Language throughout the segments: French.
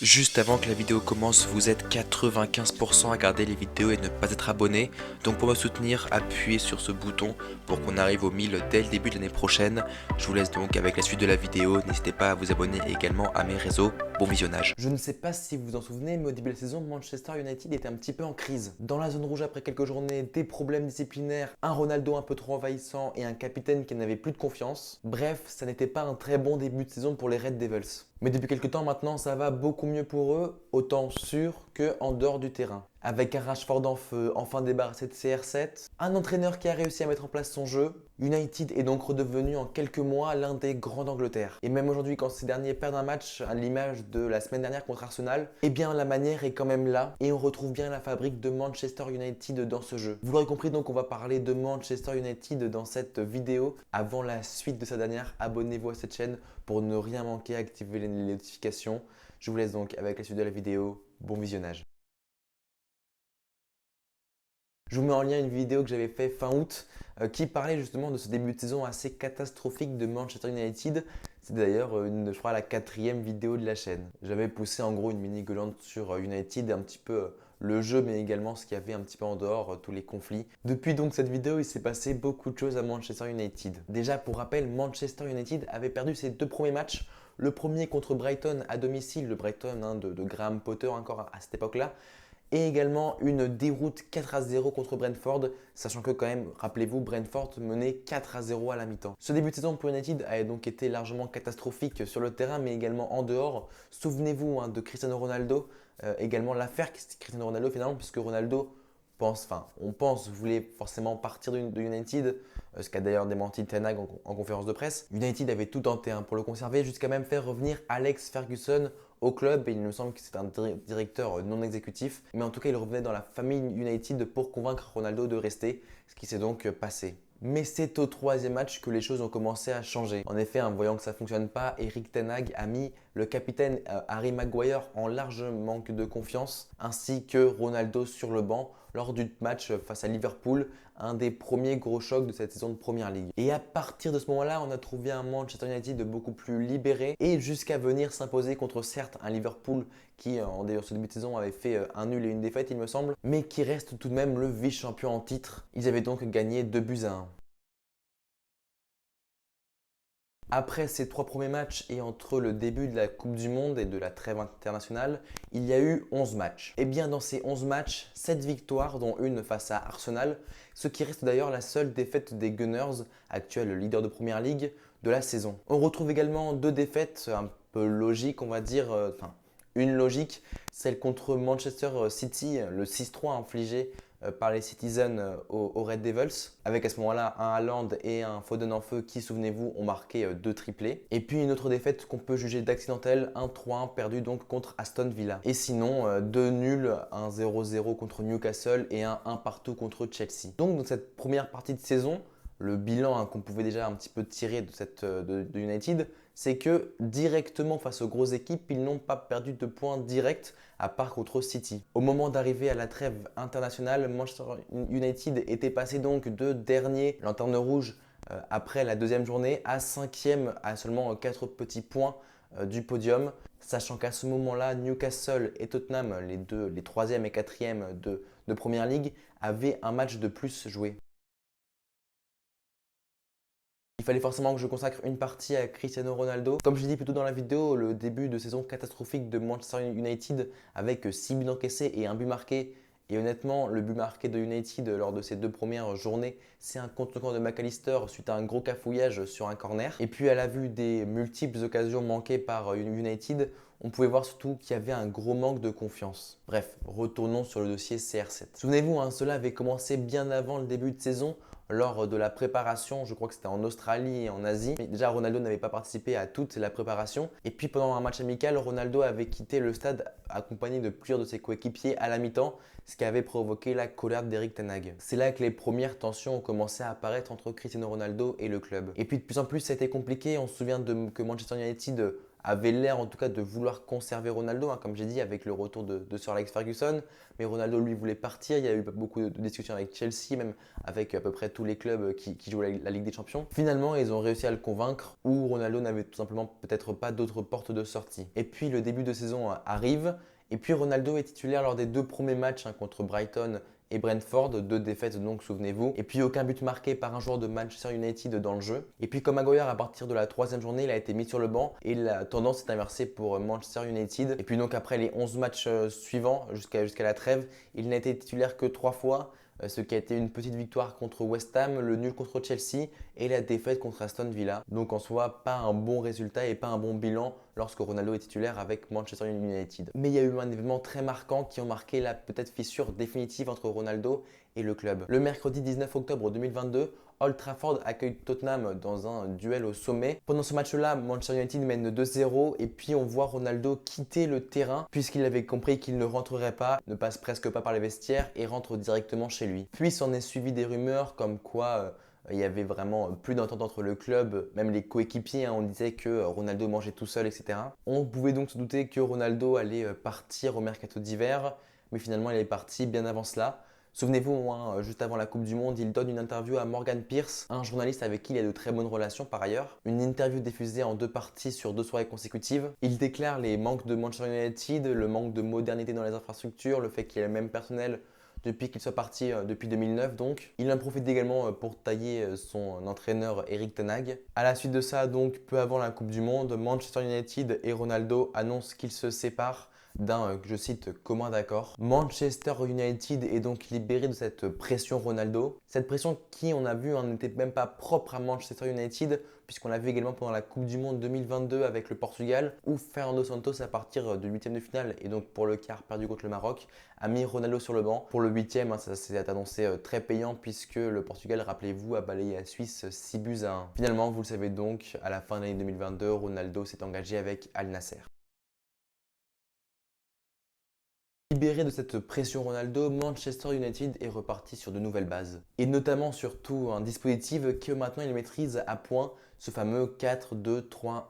Juste avant que la vidéo commence, vous êtes 95% à regarder les vidéos et ne pas être abonné. Donc pour me soutenir, appuyez sur ce bouton pour qu'on arrive aux 1000 dès le début de l'année prochaine. Je vous laisse donc avec la suite de la vidéo. N'hésitez pas à vous abonner également à mes réseaux. Bon visionnage. Je ne sais pas si vous vous en souvenez, mais au début de la saison, Manchester United était un petit peu en crise. Dans la zone rouge après quelques journées, des problèmes disciplinaires, un Ronaldo un peu trop envahissant et un capitaine qui n'avait plus de confiance. Bref, ça n'était pas un très bon début de saison pour les Red Devils. Mais depuis quelques temps maintenant, ça va beaucoup mieux pour eux, autant sur que en dehors du terrain. Avec un Rashford en feu, enfin débarrassé de CR7, un entraîneur qui a réussi à mettre en place son jeu, United est donc redevenu en quelques mois l'un des grands d'Angleterre. Et même aujourd'hui, quand ces derniers perdent un match à l'image de la semaine dernière contre Arsenal, eh bien la manière est quand même là et on retrouve bien la fabrique de Manchester United dans ce jeu. Vous l'aurez compris, donc on va parler de Manchester United dans cette vidéo. Avant la suite de sa dernière, abonnez-vous à cette chaîne pour ne rien manquer, activez les notifications. Je vous laisse donc avec la suite de la vidéo. Bon visionnage. Je vous mets en lien une vidéo que j'avais fait fin août qui parlait justement de ce début de saison assez catastrophique de Manchester United. C'est d'ailleurs, je crois, la quatrième vidéo de la chaîne. J'avais poussé en gros une mini-gueulante sur United, un petit peu le jeu, mais également ce qu'il y avait un petit peu en dehors, tous les conflits. Depuis donc cette vidéo, il s'est passé beaucoup de choses à Manchester United. Déjà, pour rappel, Manchester United avait perdu ses deux premiers matchs. Le premier contre Brighton à domicile, le Brighton de Graham Potter encore à cette époque-là, et également une déroute 4-0 contre Brentford, sachant que quand même, rappelez-vous, Brentford menait 4-0 à la mi-temps. Ce début de saison pour United a donc été largement catastrophique sur le terrain, mais également en dehors. Souvenez-vous de Cristiano Ronaldo, également l'affaire Cristiano Ronaldo finalement, puisque Ronaldo voulait forcément partir de United, ce qu'a d'ailleurs démenti Ten Hag en conférence de presse. United avait tout tenté pour le conserver, jusqu'à même faire revenir Alex Ferguson au club, et il me semble que c'est un directeur non exécutif, mais en tout cas il revenait dans la famille United pour convaincre Ronaldo de rester, ce qui s'est donc passé. Mais c'est au troisième match que les choses ont commencé à changer. En effet, voyant que ça ne fonctionne pas, Erik ten Hag a mis le capitaine Harry Maguire en large manque de confiance, ainsi que Ronaldo sur le banc lors du match face à Liverpool, un des premiers gros chocs de cette saison de Première Ligue. Et à partir de ce moment-là, on a trouvé un Manchester United beaucoup plus libéré et jusqu'à venir s'imposer contre certes un Liverpool qui en ce début de saison avait fait un nul et une défaite il me semble, mais qui reste tout de même le vice-champion en titre. Ils avaient donc gagné 2-1. Après ces trois premiers matchs et entre le début de la Coupe du Monde et de la trêve internationale, il y a eu 11 matchs. Et bien dans ces 11 matchs, 7 victoires dont une face à Arsenal, ce qui reste d'ailleurs la seule défaite des Gunners, actuel leader de Première Ligue, de la saison. On retrouve également deux défaites un peu logiques, on va dire, une logique, celle contre Manchester City, le 6-3 infligé par les Citizens aux Red Devils, avec à ce moment-là un Haaland et un Foden en feu qui, souvenez-vous, ont marqué deux triplés. Et puis une autre défaite qu'on peut juger d'accidentelle, un 3-1 perdu donc contre Aston Villa. Et sinon, deux nuls, un 0-0 contre Newcastle et un 1 partout contre Chelsea. Donc dans cette première partie de saison, le bilan qu'on pouvait déjà un petit peu tirer de United, c'est que directement face aux grosses équipes, ils n'ont pas perdu de points directs à part contre City. Au moment d'arriver à la trêve internationale, Manchester United était passé donc de dernier, lanterne rouge, après la deuxième journée, à cinquième à seulement 4 petits points du podium, sachant qu'à ce moment-là, Newcastle et Tottenham, les troisième et quatrième de Première Ligue, avaient un match de plus joué. Il fallait forcément que je consacre une partie à Cristiano Ronaldo. Comme je l'ai dit plus tôt dans la vidéo, le début de saison catastrophique de Manchester United avec 6 buts encaissés et un but marqué. Et honnêtement, le but marqué de United lors de ces deux premières journées, c'est un contre-camp de McAllister suite à un gros cafouillage sur un corner. Et puis à la vue des multiples occasions manquées par United, on pouvait voir surtout qu'il y avait un gros manque de confiance. Bref, retournons sur le dossier CR7. Souvenez-vous, cela avait commencé bien avant le début de saison lors de la préparation, je crois que c'était en Australie et en Asie. Mais déjà, Ronaldo n'avait pas participé à toute la préparation. Et puis pendant un match amical, Ronaldo avait quitté le stade accompagné de plusieurs de ses coéquipiers à la mi-temps, ce qui avait provoqué la colère d'Erik ten Hag. C'est là que les premières tensions ont commencé à apparaître entre Cristiano Ronaldo et le club. Et puis de plus en plus, ça a été compliqué. On se souvient que Manchester United avait l'air en tout cas de vouloir conserver Ronaldo, comme j'ai dit, avec le retour de Sir Alex Ferguson. Mais Ronaldo, lui, voulait partir. Il y a eu beaucoup de discussions avec Chelsea, même avec à peu près tous les clubs qui jouent la Ligue des Champions. Finalement, ils ont réussi à le convaincre, ou Ronaldo n'avait tout simplement peut-être pas d'autres portes de sortie. Et puis le début de saison arrive, et puis Ronaldo est titulaire lors des 2 premiers matchs contre Brighton et Brentford, 2 défaites donc, souvenez-vous. Et puis aucun but marqué par un joueur de Manchester United dans le jeu. Et puis comme Maguire, à partir de la 3e journée, il a été mis sur le banc et la tendance est inversée pour Manchester United. Et puis donc après les 11 matchs suivants jusqu'à la trêve, il n'a été titulaire que 3 fois. Ce qui a été une petite victoire contre West Ham, le nul contre Chelsea et la défaite contre Aston Villa. Donc en soi, pas un bon résultat et pas un bon bilan lorsque Ronaldo est titulaire avec Manchester United. Mais il y a eu un événement très marquant qui a marqué la peut-être fissure définitive entre Ronaldo et le club. Le mercredi 19 octobre 2022, Old Trafford accueille Tottenham dans un duel au sommet. Pendant ce match-là, Manchester United mène 2-0 et puis on voit Ronaldo quitter le terrain puisqu'il avait compris qu'il ne rentrerait pas, ne passe presque pas par les vestiaires et rentre directement chez lui. Puis s'en est suivi des rumeurs comme quoi il y avait vraiment plus d'entente entre le club, même les coéquipiers, on disait que Ronaldo mangeait tout seul, etc. On pouvait donc se douter que Ronaldo allait partir au mercato d'hiver, mais finalement il est parti bien avant cela. Souvenez-vous, juste avant la Coupe du Monde, il donne une interview à Morgan Pierce, un journaliste avec qui il a de très bonnes relations par ailleurs. Une interview diffusée en 2 parties sur 2 soirées consécutives. Il déclare les manques de Manchester United, le manque de modernité dans les infrastructures, le fait qu'il y ait le même personnel depuis qu'il soit parti depuis 2009 donc. Il en profite également pour tailler son entraîneur Erik ten Hag. À la suite de ça, donc peu avant la Coupe du Monde, Manchester United et Ronaldo annoncent qu'ils se séparent d'un, je cite, commun accord. Manchester United est donc libéré de cette pression Ronaldo. Cette pression qui, on a vu, n'était même pas propre à Manchester United, puisqu'on l'a vu également pendant la Coupe du Monde 2022 avec le Portugal, où Fernando Santos, à partir du 8e de finale, et donc pour le quart perdu contre le Maroc, a mis Ronaldo sur le banc. Pour le 8e, ça s'est annoncé très payant, puisque le Portugal, rappelez-vous, a balayé la Suisse 6-1. Finalement, vous le savez donc, à la fin de l'année 2022, Ronaldo s'est engagé avec Al Nasser. Libéré de cette pression Ronaldo, Manchester United est reparti sur de nouvelles bases. Et notamment surtout un dispositif que maintenant il maîtrise à point, ce fameux 4-2-3-1.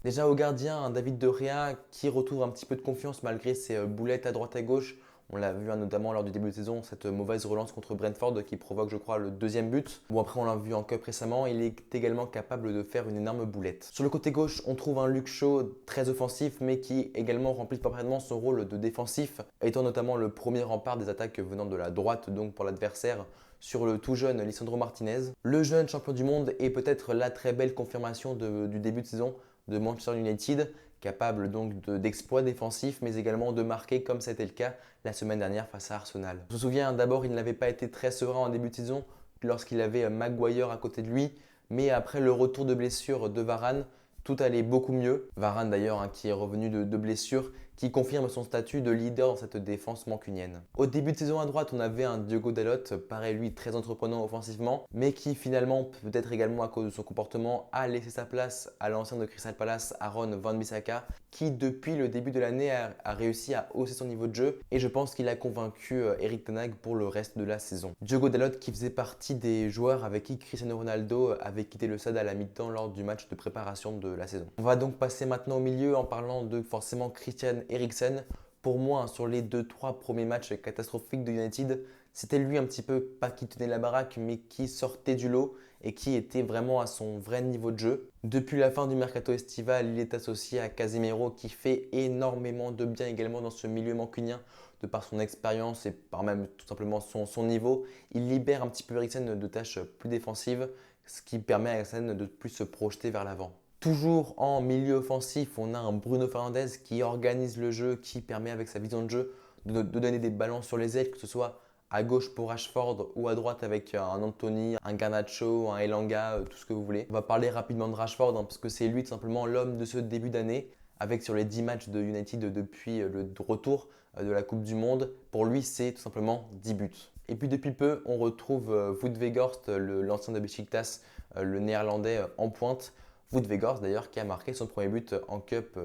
Déjà au gardien, un David De Gea qui retrouve un petit peu de confiance malgré ses boulettes à droite à gauche. On l'a vu notamment lors du début de saison, cette mauvaise relance contre Brentford qui provoque, je crois, le 2e but. Bon, après, on l'a vu en Cup récemment, il est également capable de faire une énorme boulette. Sur le côté gauche, on trouve un Luke Shaw très offensif, mais qui également remplit parfaitement son rôle de défensif, étant notamment le premier rempart des attaques venant de la droite, donc pour l'adversaire, sur le tout jeune Lisandro Martinez. Le jeune champion du monde est peut-être la très belle confirmation du début de saison de Manchester United, capable donc d'exploits défensifs, mais également de marquer comme c'était le cas la semaine dernière face à Arsenal. On se souvient d'abord, il n'avait pas été très serein en début de saison lorsqu'il avait Maguire à côté de lui, mais après le retour de blessure de Varane, tout allait beaucoup mieux. Varane d'ailleurs qui est revenu de blessure, qui confirme son statut de leader dans cette défense mancunienne. Au début de saison à droite, on avait un Diogo Dalot, pareil lui très entreprenant offensivement, mais qui finalement, peut-être également à cause de son comportement, a laissé sa place à l'ancien de Crystal Palace, Aaron Wan-Bissaka, qui depuis le début de l'année a réussi à hausser son niveau de jeu et je pense qu'il a convaincu Erik ten Hag pour le reste de la saison. Diogo Dalot qui faisait partie des joueurs avec qui Cristiano Ronaldo avait quitté le stade à la mi-temps lors du match de préparation de la saison. On va donc passer maintenant au milieu en parlant de forcément Christian Eriksen. Pour moi, sur les 2-3 premiers matchs catastrophiques de United, c'était lui un petit peu, pas qui tenait la baraque, mais qui sortait du lot et qui était vraiment à son vrai niveau de jeu. Depuis la fin du mercato estival, il est associé à Casemiro qui fait énormément de bien également dans ce milieu mancunien de par son expérience et par même tout simplement son niveau. Il libère un petit peu Eriksen de tâches plus défensives, ce qui permet à Eriksen de plus se projeter vers l'avant. Toujours en milieu offensif, on a un Bruno Fernandes qui organise le jeu, qui permet avec sa vision de jeu de donner des ballons sur les ailes, que ce soit à gauche pour Rashford ou à droite avec un Anthony, un Garnacho, un Elanga, tout ce que vous voulez. On va parler rapidement de Rashford parce que c'est lui tout simplement l'homme de ce début d'année avec sur les 10 matchs de United depuis le retour de la Coupe du Monde. Pour lui, c'est tout simplement 10 buts. Et puis depuis peu, on retrouve Wout Weghorst, l'ancien de Beşiktaş, le néerlandais en pointe. Wout Weghorst d'ailleurs qui a marqué son premier but en Cup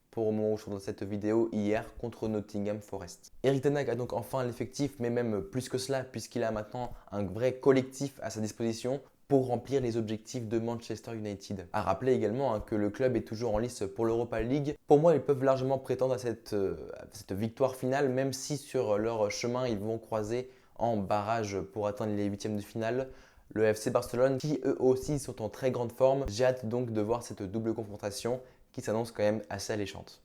pour au moment où je tourne cette vidéo hier contre Nottingham Forest. Erik ten Hag a donc enfin l'effectif, mais même plus que cela, puisqu'il a maintenant un vrai collectif à sa disposition pour remplir les objectifs de Manchester United. À rappeler également que le club est toujours en lice pour l'Europa League. Pour moi, ils peuvent largement prétendre à cette victoire finale, même si sur leur chemin, ils vont croiser en barrage pour atteindre les huitièmes de finale le FC Barcelone, qui eux aussi sont en très grande forme. J'ai hâte donc de voir cette double confrontation qui s'annonce quand même assez alléchante.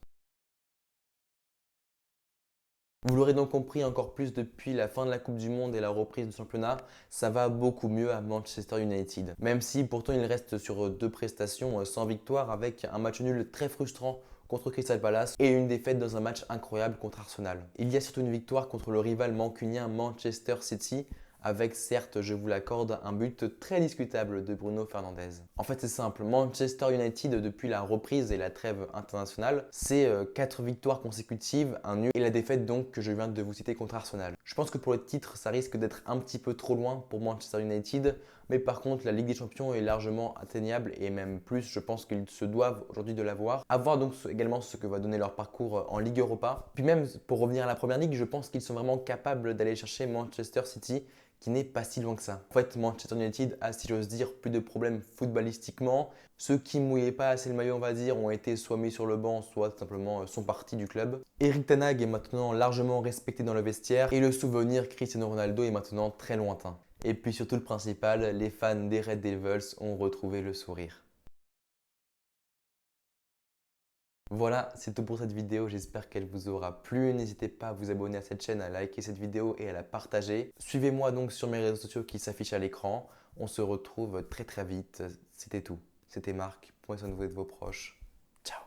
Vous l'aurez donc compris encore plus depuis la fin de la Coupe du Monde et la reprise du championnat, ça va beaucoup mieux à Manchester United. Même si pourtant il reste sur 2 prestations sans victoire avec un match nul très frustrant contre Crystal Palace et une défaite dans un match incroyable contre Arsenal. Il y a surtout une victoire contre le rival mancunien Manchester City avec certes, je vous l'accorde, un but très discutable de Bruno Fernandes. En fait, c'est simple, Manchester United, depuis la reprise et la trêve internationale, c'est 4 victoires consécutives, un nul et la défaite donc que je viens de vous citer contre Arsenal. Je pense que pour le titre, ça risque d'être un petit peu trop loin pour Manchester United, mais par contre, la Ligue des Champions est largement atteignable et même plus, je pense qu'ils se doivent aujourd'hui de l'avoir. À voir donc également ce que va donner leur parcours en Ligue Europa. Puis même pour revenir à la Première Ligue, je pense qu'ils sont vraiment capables d'aller chercher Manchester City, qui n'est pas si loin que ça. En fait, Manchester United a, si j'ose dire, plus de problèmes footballistiquement. Ceux qui mouillaient pas assez le maillot, on va dire, ont été soit mis sur le banc, soit simplement sont partis du club. Eric Ten Hag est maintenant largement respecté dans le vestiaire et le souvenir Cristiano Ronaldo est maintenant très lointain. Et puis surtout le principal, les fans des Red Devils ont retrouvé le sourire. Voilà, c'est tout pour cette vidéo, j'espère qu'elle vous aura plu. N'hésitez pas à vous abonner à cette chaîne, à liker cette vidéo et à la partager. Suivez-moi donc sur mes réseaux sociaux qui s'affichent à l'écran. On se retrouve très vite. C'était tout. C'était Marc, prenez soin de vous et de vos proches. Ciao.